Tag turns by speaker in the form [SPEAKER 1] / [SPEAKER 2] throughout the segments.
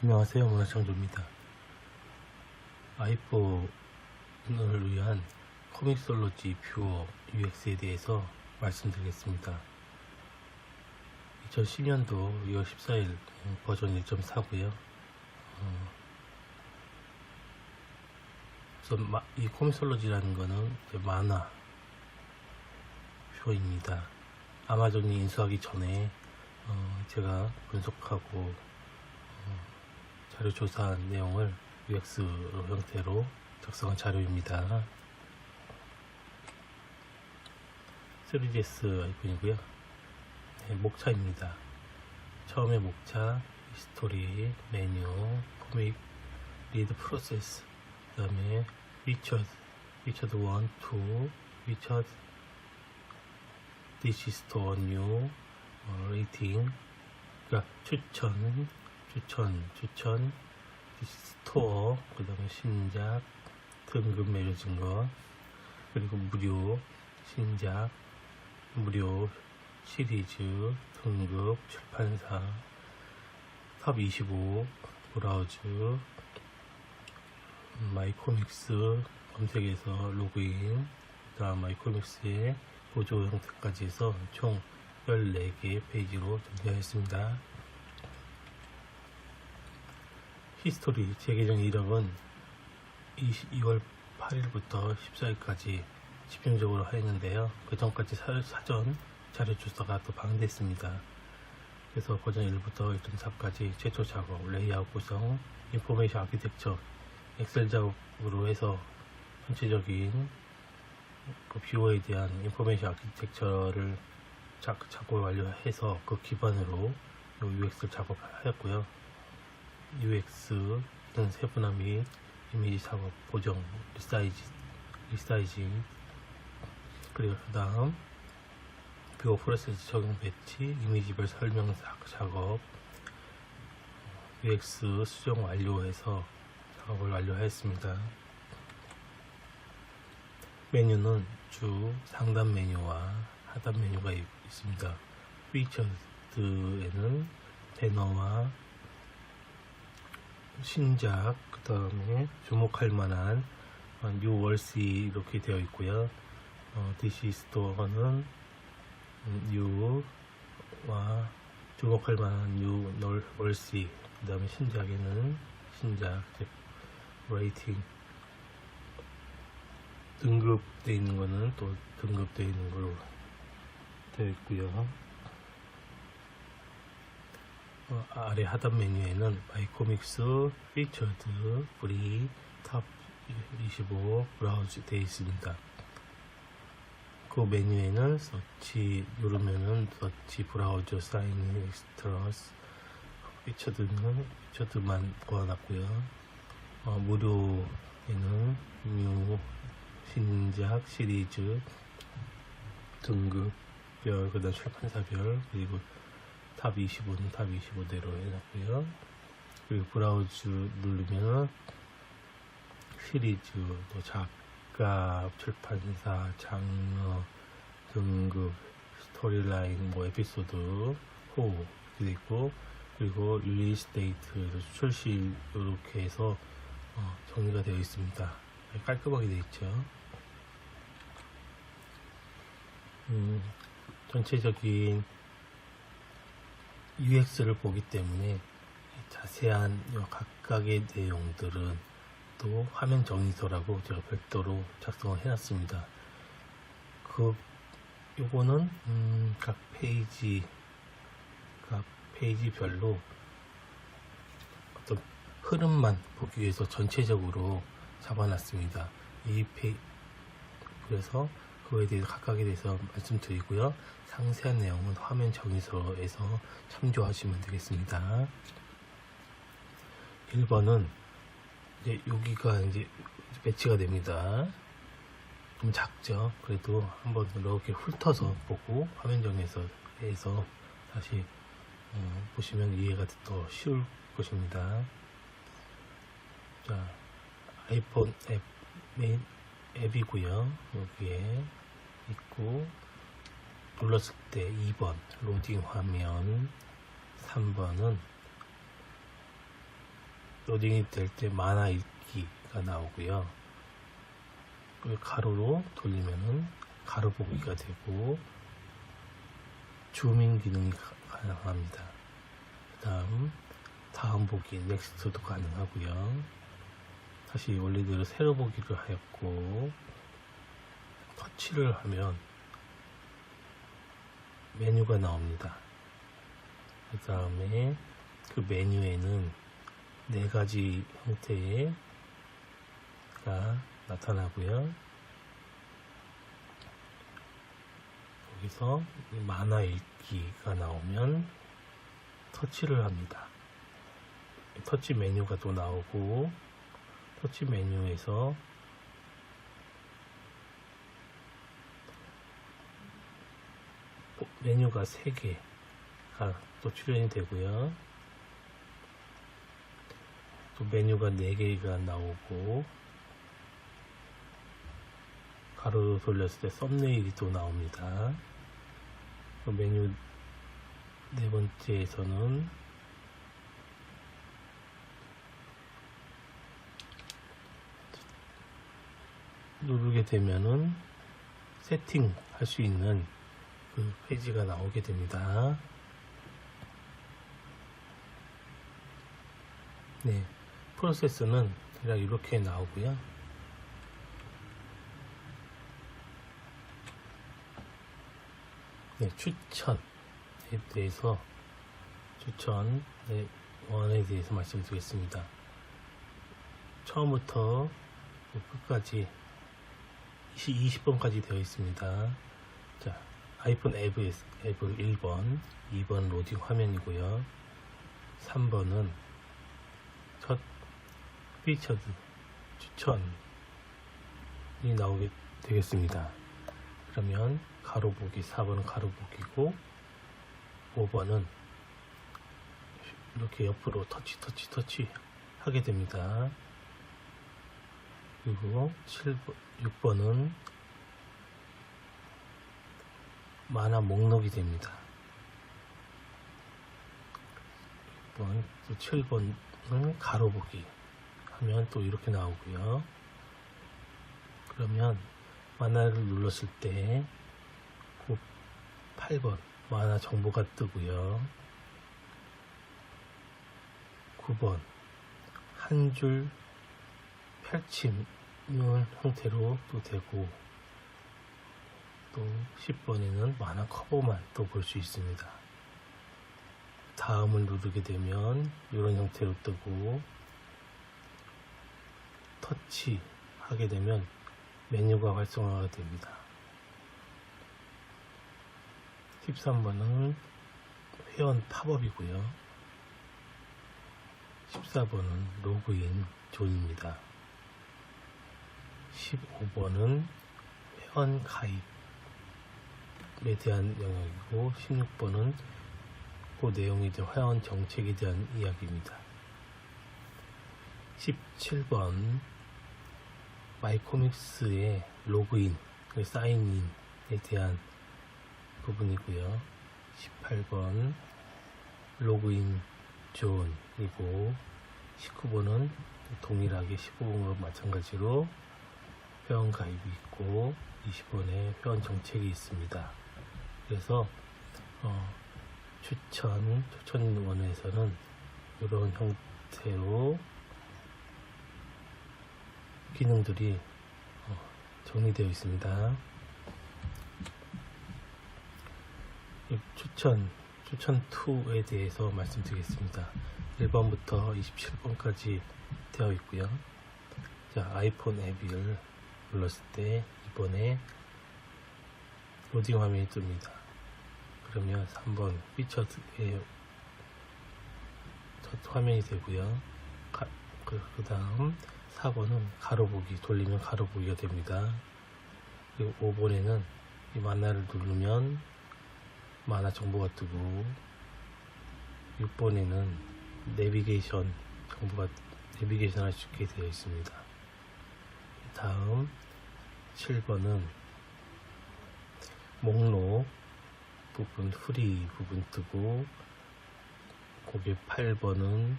[SPEAKER 1] 안녕하세요, 문화창조입니다. 아이폰을 위한 코믹솔로지 뷰어 UX에 대해서 말씀드리겠습니다. 2010년도 2월 14일 버전 1.4고요. 이 코믹솔로지라는 거는 만화 뷰어입니다. 아마존이 인수하기 전에 제가 분석하고 자료 조사한 내용을 UX 형태로 작성한 자료입니다. 3ds 아이콘이고요. 네, 목차입니다. 처음에 목차, 스토리, 메뉴, 코믹, 리드 프로세스, 그 다음에 위쳐드 1, 2, 위쳐드, DC 스토어 뉴, 레이팅, 그러니까 추천, 스토어, 그 다음에 신작, 등급 매겨진 것, 그리고 무료, 신작, 무료, 시리즈, 등급, 출판사, 탑 25, 브라우즈, 마이코믹스, 검색해서 로그인, 그 다음 마이코믹스의 보조 형태까지 해서 총 14개의 페이지로 정리하였습니다. 히스토리 재계정 이력은 2월 8일부터 14일까지 집중적으로 하였는데요. 그 전까지 사전 자료 조사가 또 방대했습니다. 그래서 버전 1부터 1.4까지 최초 작업, 레이아웃 구성, 인포메이션 아키텍처, 엑셀 작업으로 해서 전체적인 그 뷰어에 대한 인포메이션 아키텍처를 작업을 완료해서 그 기반으로 UX를 작업하였고요. UX는 세분화 및 이미지 작업, 보정, 리사이징, 그리고 그 다음 뷰어 프로세스 적용 배치, 이미지별 설명 작업, UX 수정 완료해서 작업을 완료하였습니다. 메뉴는 주 상단 메뉴와 하단 메뉴가 있습니다. 피처드에는 배너와 신작, 그 다음에 주목할 만한 뉴 월시 이렇게 되어 있고요. DC 스토어는 뉴와 주목할 만한 뉴 월시, 그 다음에 신작에는 신작, 레이팅, 등급되어 있는 거는 또 등급되어 있는 걸로 되어 있고요. 아래 하단 메뉴에는 마이코믹스, 피처드, 프리, 탑 25, 브라우즈 되어 있습니다. 그 메뉴에는 서치 누르면은 서치, 브라우저, 사인, 엑스트라스, 피처드만 보아놨고요. 무료에는 뉴, 신작, 시리즈, 등급별, 그 다음 출판사별, 그리고 탑 25는 탑 25대로 해놨고요. 그리고 브라우즈 누르면 시리즈, 또 작가, 출판사, 장르, 등급, 스토리라인, 에피소드, 호 이렇게 되어 있고, 그리고 릴리스 데이트, 출시 이렇게 해서 정리가 되어 있습니다. 깔끔하게 되어 있죠. 전체적인 UX를 보기 때문에 자세한 각각의 내용들은 또 화면 정의서라고 제가 별도로 작성을 해놨습니다. 요거는 각 페이지별로 어떤 흐름만 보기 위해서 전체적으로 잡아놨습니다. 그래서 그거에 대해서 각각에 대해서 말씀드리고요. 상세한 내용은 화면 정의서에서 참조하시면 되겠습니다. 1번은 이제 여기가 이제 배치가 됩니다. 좀 작죠. 그래도 한번 이렇게 훑어서 보고 화면 정의서에서 다시 보시면 이해가 더 쉬울 것입니다. 자, 아이폰 앱이고요. 여기에 있고, 눌렀을 때 2번 로딩 화면, 3번은 로딩이 될 때 만화 읽기가 나오고요. 가로로 돌리면은 가로 보기가 되고 줌인 기능이 가능합니다. 다음 보기 넥스트도 가능하고요. 다시 원래대로 세로 보기를 하였고 터치를 하면 메뉴가 나옵니다. 그 다음에 그 메뉴에는 4가지 형태가 나타나고요. 여기서 만화 읽기가 나오면 터치를 합니다. 터치 메뉴가 또 나오고 터치 메뉴에서 메뉴가 3개가 또 출연이 되고요. 또 메뉴가 4개가 나오고 가로로 돌렸을 때 썸네일이 또 나옵니다. 메뉴 4번째에서는 누르게 되면은 세팅 할 수 있는 그 페이지가 나오게 됩니다. 네, 프로세스는 대략 이렇게 나오고요. 네, 추천에 대해서 추천 원에 대해서 말씀드리겠습니다. 처음부터 끝까지 20번까지 되어 있습니다. 자, 아이폰 앱 1번, 2번 로딩 화면이고요. 3번은 첫 피처드 추천이 나오게 되겠습니다. 그러면 가로보기, 4번은 가로보기고 5번은 이렇게 옆으로 터치 하게 됩니다. 그리고 6번은 만화 목록이 됩니다. 6번, 또 7번은 가로보기 하면 또 이렇게 나오고요. 그러면 만화를 눌렀을 때 8번 만화 정보가 뜨고요. 9번 한 줄 펼침 형태로 또 되고 또 10번에는 만화 커버만 또 볼 수 있습니다. 다음을 누르게 되면 이런 형태로 뜨고 터치 하게 되면 메뉴가 활성화가 됩니다. 13번은 회원 팝업이고요. 14번은 로그인 존입니다. 15번은 회원 가입에 대한 영역이고 16번은 그 내용이 이제 회원 정책에 대한 이야기입니다. 17번 마이코믹스의 로그인, 사인인에 대한 부분이고요. 18번 로그인 존이고 19번은 동일하게 15번과 마찬가지로 회원 가입이 있고 20번에 회원 정책이 있습니다. 그래서 추천원에서는 이런 형태로 기능들이 정리되어 있습니다. 추천 2에 대해서 말씀드리겠습니다. 1번부터 27번까지 되어 있고요. 자, 아이폰 앱을 눌렀을 때 이번에 로딩 화면이 뜹니다. 그러면 3번 피처드의 첫 화면이 되고요. 그 다음 4번은 가로보기, 돌리면 가로보기가 됩니다. 그리고 5번에는 이 만화를 누르면 만화 정보가 뜨고 6번에는 내비게이션 정보가 내비게이션 할 수 있게 되어 있습니다. 다음 7번은 목록 부분, 프리 부분 뜨고 거기에 8번은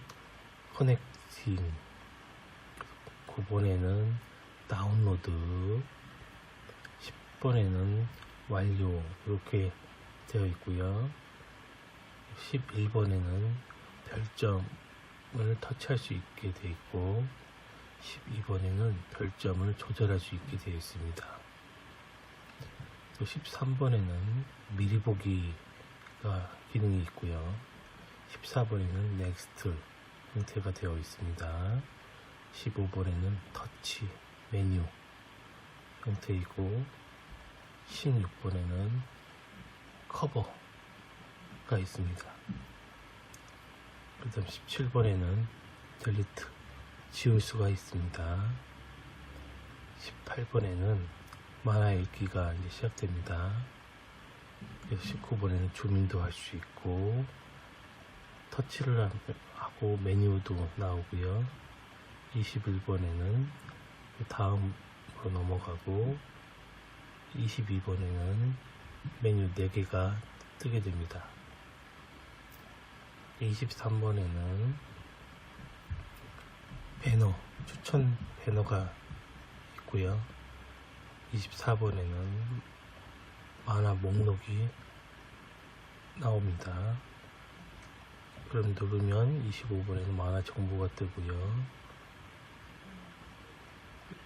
[SPEAKER 1] 커넥트 리스팅, 9번에는 다운로드, 10번에는 완료 이렇게 되어 있고요. 11번에는 별점을 터치할 수 있게 되어 있고 12번에는 별점을 조절할 수 있게 되어 있습니다. 또 13번에는 미리 보기가 기능이 있고요. 14번에는 넥스트 형태가 되어 있습니다. 15번에는 터치 메뉴 형태이고 16번에는 커버가 있습니다. 그 다음 17번에는 델리트 지울 수가 있습니다. 18번에는 만화 읽기가 이제 시작됩니다. 그래서 19번에는 줌인도 할 수 있고 터치를 하고 메뉴도 나오고요. 21번에는 다음으로 넘어가고 22번에는 메뉴 4개가 뜨게 됩니다. 23번에는 배너, 추천 배너가 있고요. 24번에는 만화 목록이 나옵니다. 그럼 누르면 25번에는 만화 정보가 뜨고요.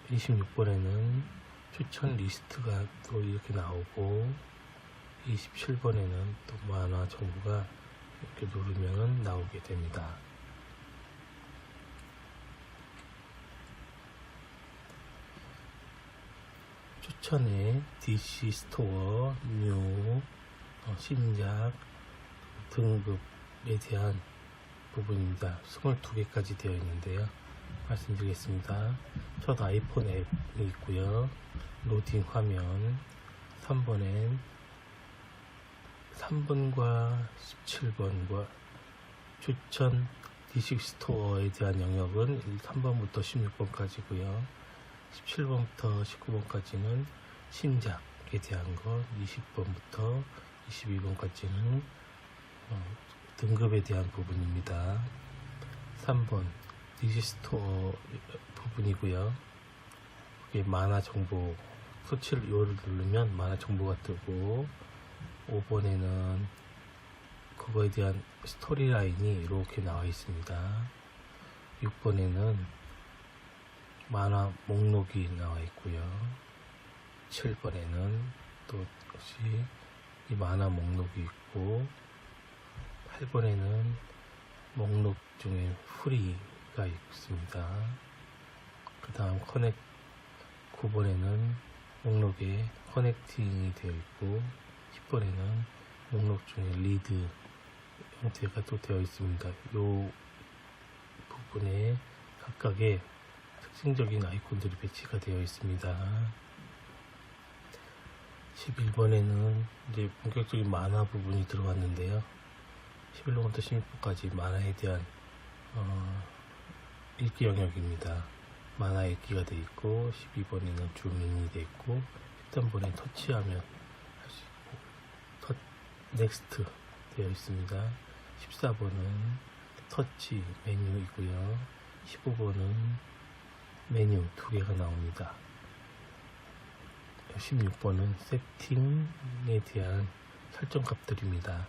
[SPEAKER 1] 26번에는 추천 리스트가 또 이렇게 나오고 27번에는 또 만화 정보가 이렇게 누르면 나오게 됩니다. 추천에 DC 스토어, 뉴, 신작, 등급에 대한 부분입니다. 22개까지 되어 있는데요. 말씀드리겠습니다. 첫 아이폰 앱이 있고요. 로딩 화면 3번엔 3번과 17번과 추천 DC 스토어에 대한 영역은 3번부터 16번까지고요. 17번부터 19번까지는 신작에 대한 것, 20번부터 22번까지는 등급에 대한 부분입니다. 3번 디지스토어 부분이고요. 이게 만화 정보 서치를 요를 누르면 만화 정보가 뜨고 5번에는 그거에 대한 스토리 라인이 이렇게 나와 있습니다. 6번에는 만화 목록이 나와 있고요. 7번에는 또 역시 이 만화 목록이 있고 8번에는 목록 중에 프리가 있습니다. 그 다음 9번에는 목록에 커넥팅이 되어 있고 10번에는 목록 중에 리드 형태가 또 되어 있습니다. 이 부분에 각각의 특징적인 아이콘들이 배치가 되어 있습니다. 11번에는 이제 본격적인 만화 부분이 들어갔는데요. 11번부터 16번까지 만화에 대한 읽기 영역입니다. 만화 읽기가 되어 있고 12번에는 줌인이 되어 있고 13번에 터치하면 할 수 있고 넥스트 되어 있습니다. 14번은 터치 메뉴이고요. 15번은 메뉴 2개가 나옵니다. 16번은 세팅에 대한 설정 값들입니다.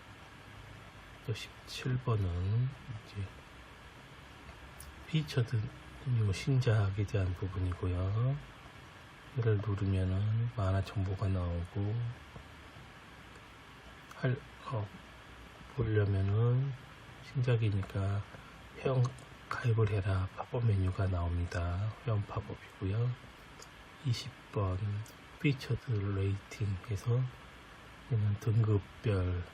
[SPEAKER 1] 17번은 이제 피처드 뉴 신작에 대한 부분이고요. 이를 누르면은 만화 정보가 나오고 보려면은 신작이니까 회원 가입을 해라 팝업 메뉴가 나옵니다. 회원 팝업이고요. 20번 피처드 레이팅에서 얘는 등급별이고요.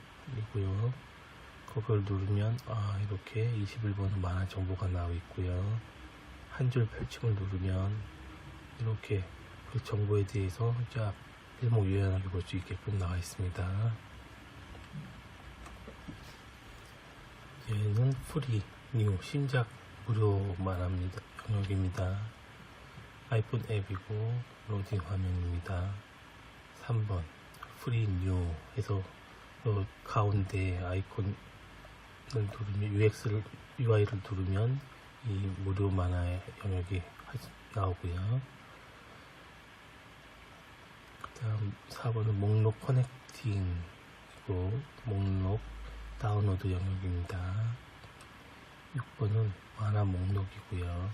[SPEAKER 1] 그걸 누르면 이렇게 21번은 만화 정보가 나와 있고요. 한 줄 펼침을 누르면 이렇게 그 정보에 대해서 쫙 일목요연하게 볼 수 있게끔 나와 있습니다. 얘는 프리, 뉴, 신작 무료만 합니다. 영역입니다. 아이폰 앱이고 로딩 화면입니다. 3번 프리 뉴 해서 가운데 아이콘을 누르면 UI를 누르면 이 무료 만화의 영역이 나오고요. 그 다음 4번은 목록 커넥팅이고 목록 다운로드 영역입니다. 6번은 만화 목록이고요.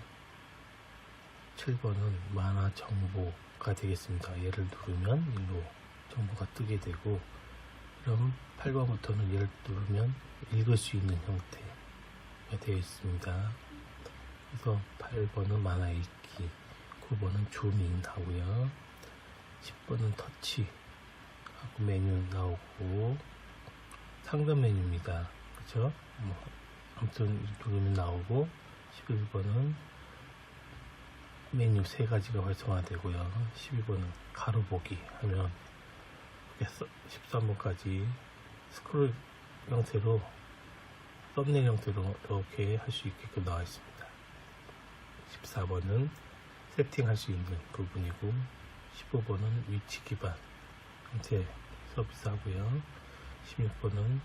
[SPEAKER 1] 7번은 만화 정보가 되겠습니다. 얘를 누르면 일로 정보가 뜨게 되고, 그럼 8번부터는 얘를 누르면 읽을 수 있는 형태가 되어 있습니다. 그래서 8번은 만화 읽기, 9번은 줌인 하고요. 10번은 터치 하고 메뉴 나오고, 상단 메뉴입니다. 그쵸? 아무튼 누르면 나오고, 11번은 메뉴 3가지가 활성화되고요. 12번은 가로 보기 하면 13번까지 스크롤 형태로, 썸네일 형태로 이렇게 할 수 있게끔 나와 있습니다. 14번은 세팅할 수 있는 부분이고, 15번은 위치 기반 형태 서비스 하고요. 16번은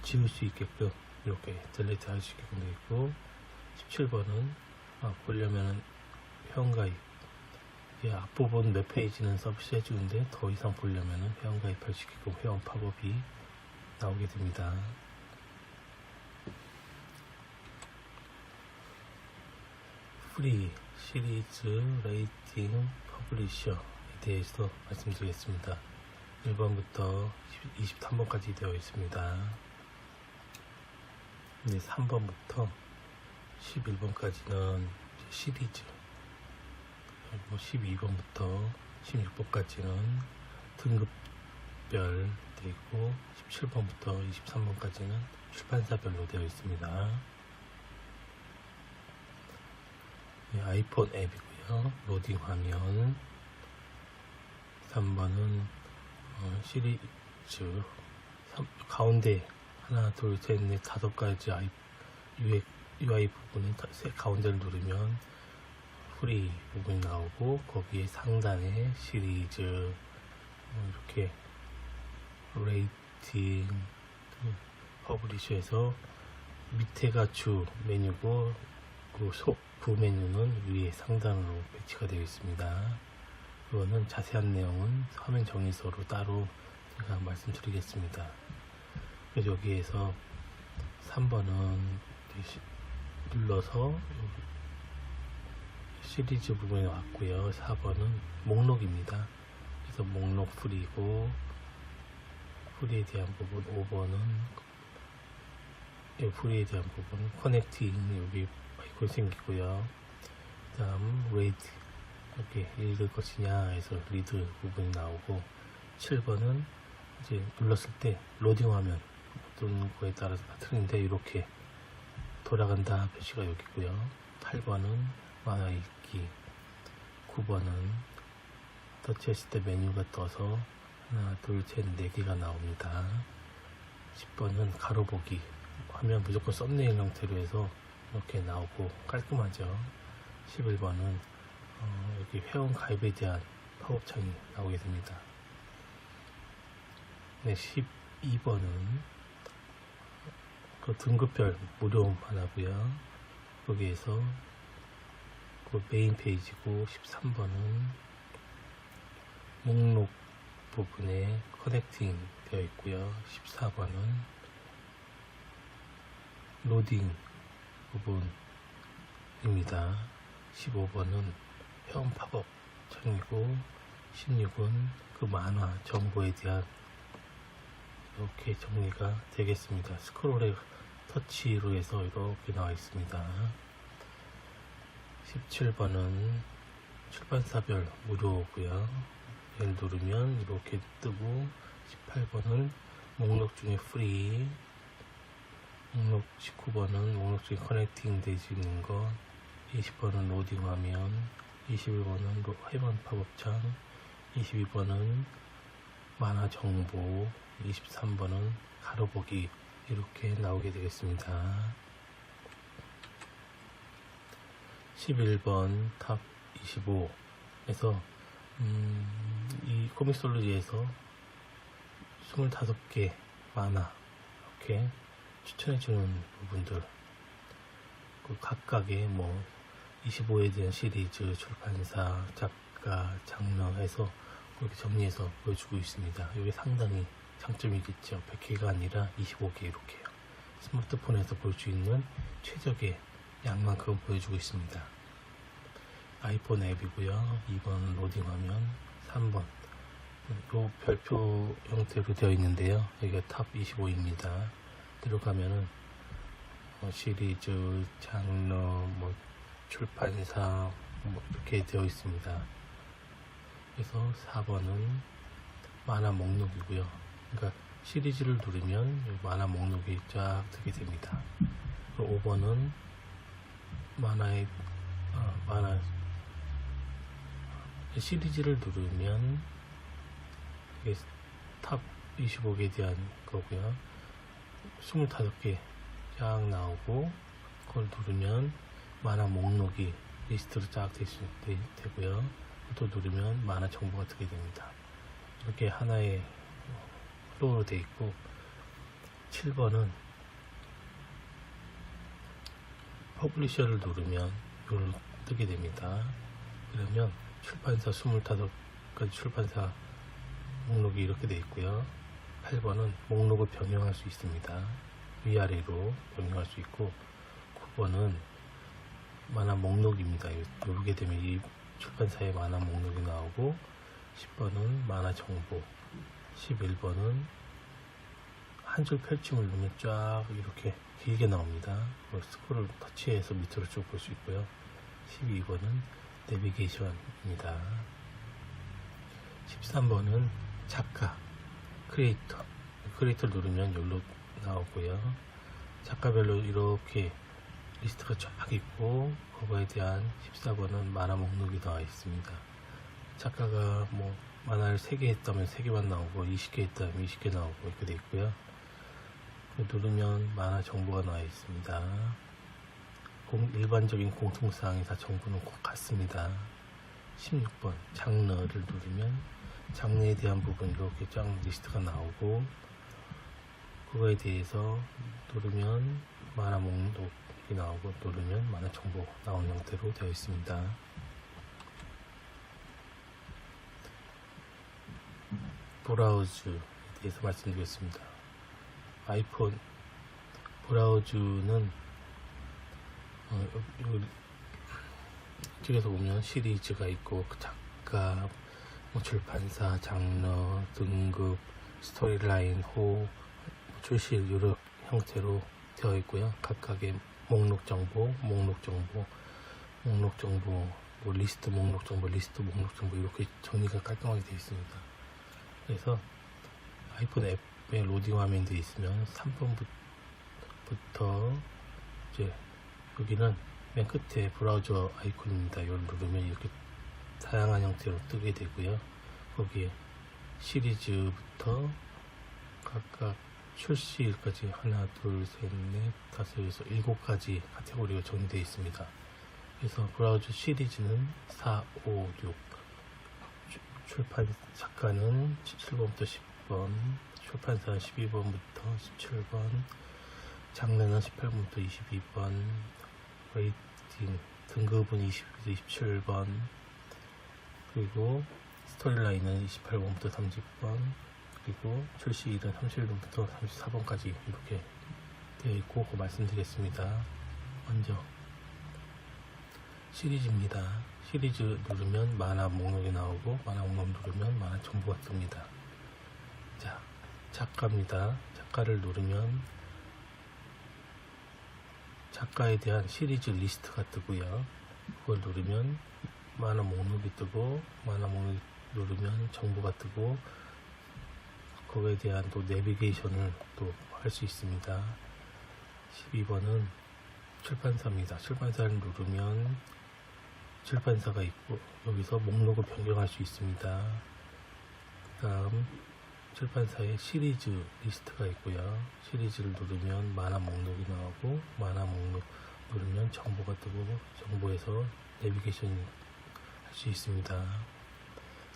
[SPEAKER 1] 지울 수 있게끔 이렇게 델리트 할 수 있게끔 되어 있고, 17번은 보려면은 회원가입, 앞부분 몇 페이지는 서비스 해주는데 더 이상 보려면은 회원가입 할 수 있게끔 회원 팝업이 나오게 됩니다. 프리 시리즈 레이팅 퍼블리셔에 대해서 말씀드리겠습니다. 1번부터 23번까지 되어 있습니다. 근데 3번부터 11번까지는 시리즈, 12번부터 16번까지는 등급별 되어 있고, 17번부터 23번까지는 출판사별로 되어 있습니다. 아이폰 앱이고요. 로딩 화면. 3번은 시리즈 가운데 하나, 둘, 셋, 넷, 5가지 UI 부분은 가운데를 누르면 프리 부분이 나오고, 거기에 상단에 시리즈, 이렇게 레이팅, 퍼블리셔에서 밑에가 주 메뉴고, 그 부 메뉴는 위에 상단으로 배치가 되어 있습니다. 그거는 자세한 내용은 화면 정의서로 따로 제가 말씀드리겠습니다. 그래서 여기에서 3번은 눌러서 시리즈 부분에 왔고요. 4번은 목록입니다. 그래서 목록 프리고, 프리에 대한 부분. 5번은 프리에 대한 부분 커넥팅, 여기 아이콘 생기고요. 그 다음 레이트, 이렇게 읽을 것이냐 해서 리드 부분이 나오고, 7번은 이제 눌렀을 때 로딩 화면 어떤 거에 따라서 다 틀린데 이렇게 돌아간다 표시가 여기 있고요. 8번은 만화 읽기, 9번은 터치했을 때 메뉴가 떠서 하나, 둘, 셋, 4개가 나옵니다. 10번은 가로 보기, 화면 무조건 썸네일 형태로 해서 이렇게 나오고 깔끔하죠. 11번은 여기 회원 가입에 대한 팝업창이 나오게 됩니다. 네, 12번은 그 등급별 무료만 하고요. 거기에서 그 메인 페이지고, 13번은 목록 부분에 커넥팅 되어 있고요. 14번은 로딩 부분입니다. 15번은 회원 팝업 창이고, 16은 그 만화 정보에 대한 이렇게 정리가 되겠습니다. 스크롤에 터치로 해서 이렇게 나와 있습니다. 17번은 출판사별 무료고요. 얘를 누르면 이렇게 뜨고, 18번은 목록 중에 프리, 19번은 목록 중에 커넥팅 되어 있는 거, 20번은 로딩 화면, 21번은 회원 팝업창, 22번은 만화 정보, 23번은 가로보기, 이렇게 나오게 되겠습니다. 11번 탑 25에서 이 코믹솔로지에서 25개 만화 이렇게 추천해주는 부분들, 그 각각의 뭐 25에 대한 시리즈, 출판사, 작가, 장르 해서 그렇게 정리해서 보여주고 있습니다. 이게 상당히 장점이겠죠. 100개가 아니라 25개 이렇게요. 스마트폰에서 볼 수 있는 최적의 양만큼 보여주고 있습니다. 아이폰 앱이고요. 2번 로딩 화면, 3번 요 별표 형태로 되어 있는데요. 여기가 탑 25입니다. 들어가면은 시리즈, 장르, 뭐 출판사 뭐 이렇게 되어 있습니다. 그래서 4번은 만화 목록이고요. 그러니까 시리즈를 누르면 만화 목록이 쫙 뜨게 됩니다. 5번은 만화 시리즈를 누르면 이게 탑 25개에 대한 거고요. 25개 쫙 나오고 그걸 누르면 만화 목록이 리스트로 쫙 되고요. 또 누르면 만화 정보가 뜨게 됩니다. 이렇게 하나의 플로우로 되어 있고 7번은 퍼블리셔를 누르면 이걸 뜨게 됩니다. 그러면 출판사 25가지 출판사 목록이 이렇게 되어 있고요. 8번은 목록을 변경할 수 있습니다. 위아래로 변경할 수 있고 9번은 만화 목록입니다. 누르게 되면 이 출판사의 만화 목록이 나오고 10번은 만화 정보, 11번은 한 줄 펼침을 누르면 쫙 이렇게 길게 나옵니다. 스크롤 터치해서 밑으로 쭉 볼 수 있고요. 12번은 내비게이션입니다. 13번은 작가, 크리에이터를 누르면 여기로 나오고요. 작가별로 이렇게 리스트가 쫙 있고 그거에 대한 14번은 만화 목록이 나와 있습니다. 작가가 뭐 만화를 3개 했다면 3개만 나오고 20개 했다면 20개 나오고 이렇게 되어 있고요. 누르면 만화 정보가 나와 있습니다. 일반적인 공통사항이 다 정보는 같습니다. 16번 장르를 누르면 장르에 대한 부분 이렇게 쫙 리스트가 나오고 그거에 대해서 누르면 만화 목록이 나오고 누르면 만화 정보 나오는 형태로 되어 있습니다. 브라우즈에 대해서 말씀드리겠습니다. 아이폰 브라우즈는 이쪽에서 보면 시리즈가 있고 작가, 뭐 출판사, 장르, 등급, 스토리라인, 호, 출시일 이런 형태로 되어 있고요. 각각의 목록 정보, 뭐 리스트 목록 정보 이렇게 정리가 깔끔하게 되어 있습니다. 그래서 아이폰 앱에 로딩 화면이 되어 있으면 3번부터 이제 여기는 맨 끝에 브라우저 아이콘입니다. 이걸 누르면 이렇게 다양한 형태로 뜨게 되고요. 거기에 시리즈부터 각각 출시일까지 하나, 둘, 셋, 넷, 다섯, 여섯, 7가지 카테고리가 정리되어 있습니다. 그래서 브라우저 시리즈는 4, 5, 6 출판 작가는 7번부터 10번, 출판사 12번부터 17번, 장르는 18번부터 22번, 레이팅 등급은 20부터 27번, 그리고 스토리라인은 28번부터 30번, 그리고 출시일은 31번부터 34번까지 이렇게 되어 있고 그거 말씀드리겠습니다. 먼저 시리즈입니다. 시리즈 누르면 만화 목록이 나오고 만화 목록 누르면 만화 정보가 뜹니다. 자, 작가입니다. 작가를 누르면 작가에 대한 시리즈 리스트가 뜨고요. 그걸 누르면 만화 목록이 뜨고 만화 목록 누르면 정보가 뜨고 그거에 대한 또 내비게이션을 또 할 수 있습니다. 12번은 출판사입니다. 출판사를 누르면 출판사가 있고 여기서 목록을 변경할 수 있습니다. 그 다음 출판사의 시리즈 리스트가 있고요. 시리즈를 누르면 만화 목록이 나오고 만화 목록 누르면 정보가 뜨고 정보에서 내비게이션 할 수 있습니다.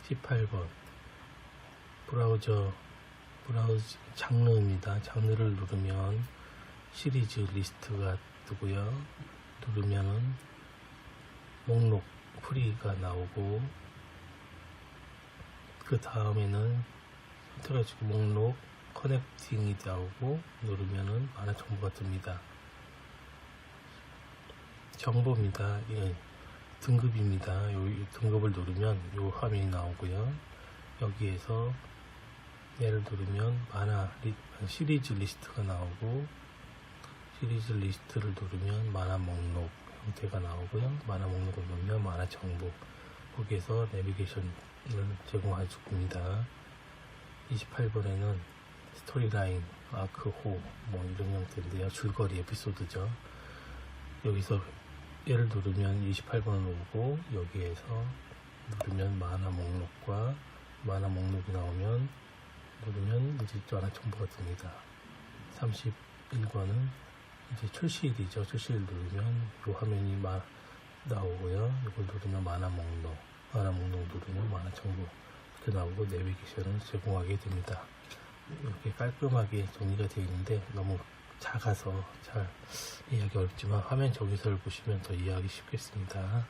[SPEAKER 1] 18번 브라우저 장르입니다. 장르를 누르면 시리즈 리스트가 뜨고요. 누르면은 목록 프리가 나오고, 그 다음에는 선택하시고 목록 커넥팅이 나오고 누르면은 만화 정보가 뜹니다. 정보입니다. 예, 등급입니다. 요 등급을 누르면 요 화면이 나오고요. 여기에서 얘를 누르면 만화 시리즈 리스트가 나오고, 시리즈 리스트를 누르면 만화 목록 형태가 나오고요. 만화 목록을 누르면 만화 정보, 거기에서 내비게이션을 제공해 줍니다. 28번에는 스토리라인, 아크호 뭐 이런 형태인데요. 줄거리 에피소드죠. 여기서 얘를 누르면 28번을 오고, 여기에서 누르면 만화 목록과 만화 목록이 나오면 누르면 이제 만화 정보가 뜹니다. 31번은 이제 출시일이죠. 출시일 누르면 이 화면이 나오고요. 이걸 누르면 만화 목록 누르면 만화 정보 이렇게 나오고 내비게이션을 제공하게 됩니다. 이렇게 깔끔하게 정리가 되어 있는데 너무 작아서 잘 이해하기 어렵지만 화면 정의서를 보시면 더 이해하기 쉽겠습니다.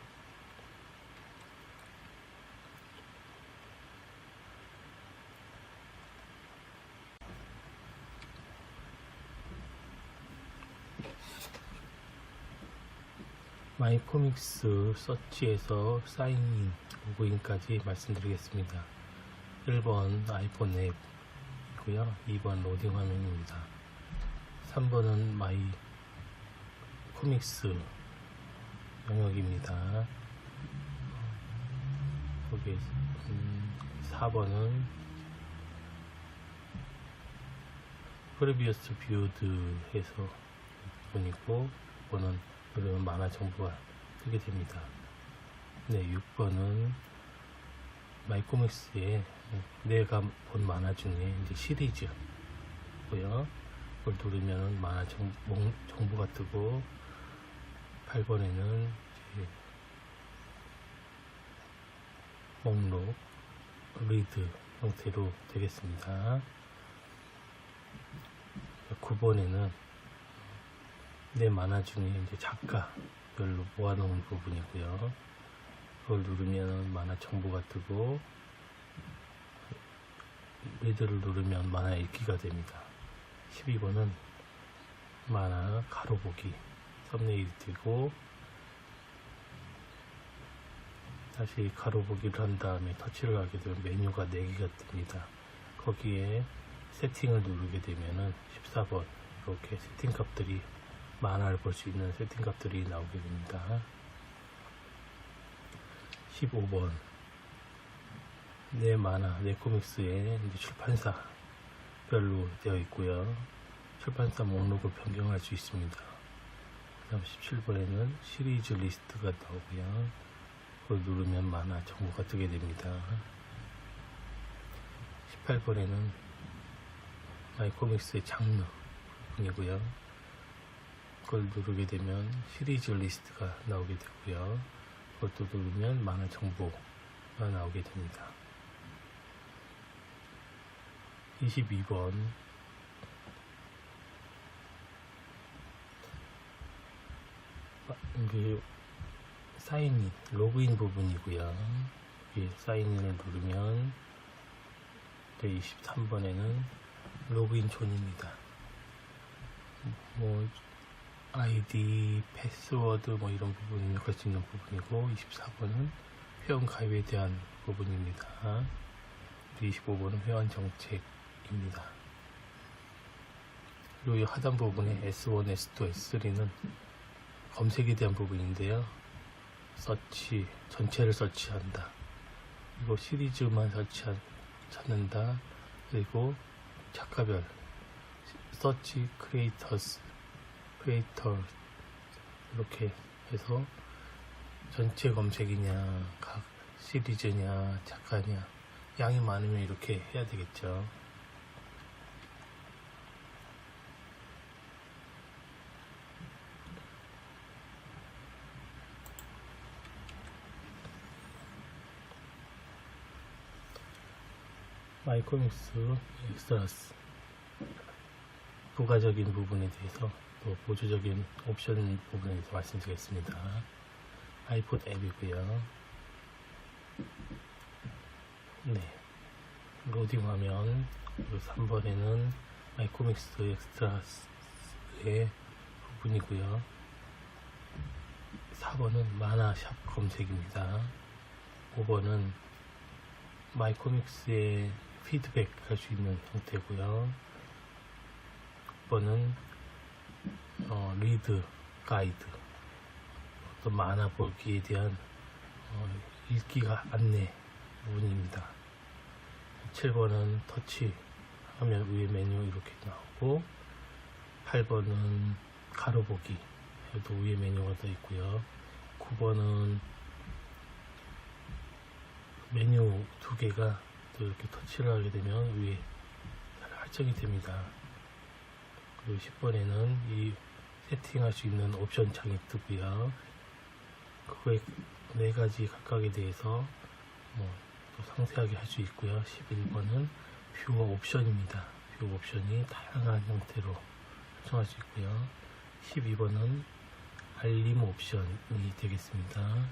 [SPEAKER 1] 마이코믹스 서치에서 사인인, 로그인까지 말씀드리겠습니다. 1번 아이폰 앱이고요. 2번 로딩 화면입니다. 3번은 마이코믹스 영역입니다. 거기에 4번은 프리비어스 뷰드 해서 부분이고, 5번은 그러면 만화 정보가 뜨게 됩니다. 네, 6번은 마이코믹스에 내가 본 만화 중에 이제 시리즈고요. 그걸 누르면 만화 정보가 뜨고, 8번에는 목록 리드 형태로 되겠습니다. 9번에는 내 만화 중에 이제 작가별로 모아놓은 부분이고요. 그걸 누르면 만화 정보가 뜨고, 리드를 누르면 만화 읽기가 됩니다. 12번은 만화 가로보기 썸네일이 뜨고, 다시 가로보기를 한 다음에 터치를 하게 되면 메뉴가 4개가 뜹니다. 거기에 세팅을 누르게 되면은 14번 이렇게 세팅 값들이, 만화를 볼 수 있는 세팅 값들이 나오게 됩니다. 15번 내 만화, 내 코믹스에 이제 출판사별로 되어 있고요. 출판사 목록을 변경할 수 있습니다. 그 다음 17번에는 시리즈 리스트가 나오고요. 그걸 누르면 만화 정보가 뜨게 됩니다. 18번에는 마이코믹스의 장르 부분이고요. 그걸 누르게 되면 시리즈 리스트가 나오게 되고요. 그것도 누르면 만화 정보가 나오게 됩니다. 22번 이게 사인인, 로그인 부분이고요. 이 사인인을 누르면 23번에는 로그인 존입니다. 뭐 아이디, 패스워드 뭐 이런 부분을 입력할 수 있는 부분이고, 24번은 회원 가입에 대한 부분입니다. 25번은 회원 정책입니다. 그리고 이 하단 부분에 S1, S2, S3는 검색에 대한 부분인데요. 서치, 전체를 서치한다. 그리고 시리즈만 찾는다. 그리고 작가별, 서치 크리에이터 이렇게 해서 전체 검색이냐, 각 시리즈냐, 작가냐, 양이 많으면 이렇게 해야 되겠죠. 마이코믹스 엑스트라스 부가적인 부분에 대해서 또 보조적인 옵션 부분에 대해서 말씀드리겠습니다. 아이폰 앱이고요. 네, 로딩 화면. 그리고 3번에는 마이코믹스 엑스트라의 부분이고요. 4번은 만화샵 검색입니다. 5번은 마이코믹스의 피드백 할 수 있는 형태고요. 6번은 리드 가이드, 어떤 만화 보기에 대한 읽기가 안내 부분입니다. 7번은 터치 화면 위에 메뉴 이렇게 나오고, 8번은 가로보기, 또 위에 메뉴가 더 있고요. 9번은 메뉴 두 개가 또 이렇게 터치를 하게 되면 위에 설정이 됩니다. 그리고 10번에는 이 세팅할 수 있는 옵션 창이 뜨고요. 그거에 4가지 각각에 대해서 또 상세하게 할 수 있고요. 11번은 뷰어 옵션입니다. 뷰어 옵션이 다양한 형태로 설정할 수 있고요. 12번은 알림 옵션이 되겠습니다.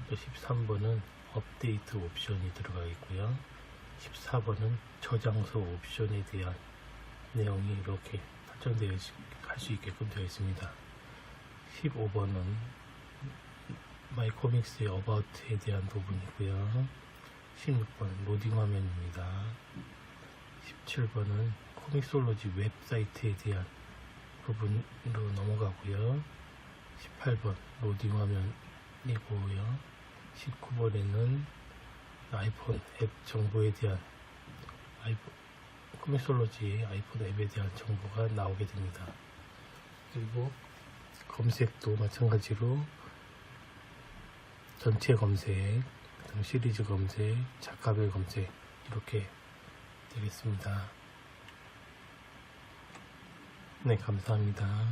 [SPEAKER 1] 또 13번은 업데이트 옵션이 들어가 있고요. 14번은 저장소 옵션에 대한 내용이 이렇게 설정되어 할 수 있게끔 되어 있습니다. 15번은 마이코믹스의 어바웃에 대한 부분이고요. 16번 로딩 화면입니다. 17번은 코믹솔로지 웹사이트에 대한 부분으로 넘어가고요. 18번 로딩 화면이고요. 19번에는 아이폰 앱 정보에 대한 코믹솔로지 아이폰 앱에 대한 정보가 나오게 됩니다. 그리고 검색도 마찬가지로 전체 검색, 시리즈 검색, 작가별 검색 이렇게 되겠습니다. 네, 감사합니다.